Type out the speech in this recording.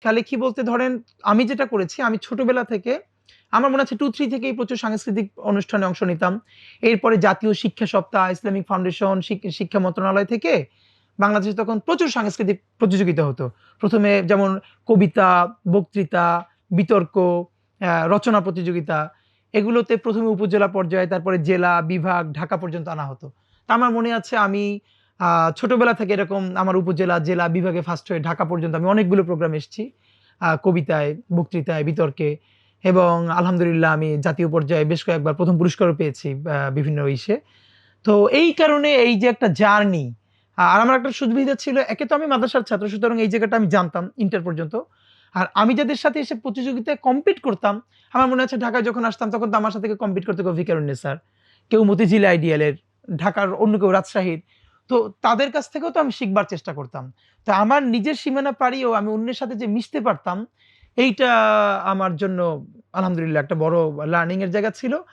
লেখালেখি বলতে ধরেন আমি যেটা করেছি আমি ছোটবেলা থেকে আমার মনে আছে 2-3 থেকেই প্রচুর সাংস্কৃতিক অনুষ্ঠানে অংশ নিতাম। এরপরে জাতীয় শিক্ষা সপ্তাহ, ইসলামিক ফাউন্ডেশন, শিক্ষা মন্ত্রণালয় থেকে বাংলাদেশে তখন প্রচুর সাংস্কৃতিক প্রতিযোগিতা হতো। ১ম এ যেমন কবিতা, বক্তৃতা, বিতর্ক, রচনা প্রতিযোগিতা এগুলোতে ১ম এ উপজেলা পর্যায়ে, তারপরে জেলা, বিভাগ, ঢাকা পর্যন্ত আনা হতো। তা আমার মনে আছে আমি আ ছোটবেলা থেকে এরকম আমার উপজেলা, জেলা, বিভাগে ফার্স্ট হয়ে ঢাকা পর্যন্ত আমি অনেকগুলো প্রোগ্রামে এসেছি। কবিতায়, বক্তৃতায়, বিতর্কে এবং আলহামদুলিল্লাহ আমি জাতীয় পর্যায়ে বেশ কয়েকবার ১ম পুরস্কারও পেয়েছি বিভিন্ন ইসে। তো এই কারণে এই যে একটা জার্নি আর আমার একটা সুবিধা ছিল একে তো আমি মাদ্রাসার ছাত্র সুতরাং এই জায়গাটা আমি জানতাম ইন্টার পর্যন্ত। আর আমি যাদের সাথে এসে প্রতিযোগিতায় কম্পিট করতাম, আমার মনে আছে ঢাকায় যখন আসতাম তখন তো আমার সাথে কম্পিট করতো কেউ ভিকারুননিসা, কেউ মতিঝিল আইডিয়ালের, ঢাকার অন্য কেউ রাজশাহীর। তো তাদের কাছ থেকেও তো আমি শিখবার চেষ্টা করতাম। তো আমার নিজের সীমানা পাড়িয়েও আমি অন্যের সাথে যে মিশতে পারতাম, এইটা আমার জন্য আলহামদুলিল্লাহ একটা বড় লার্নিং এর জায়গা ছিল।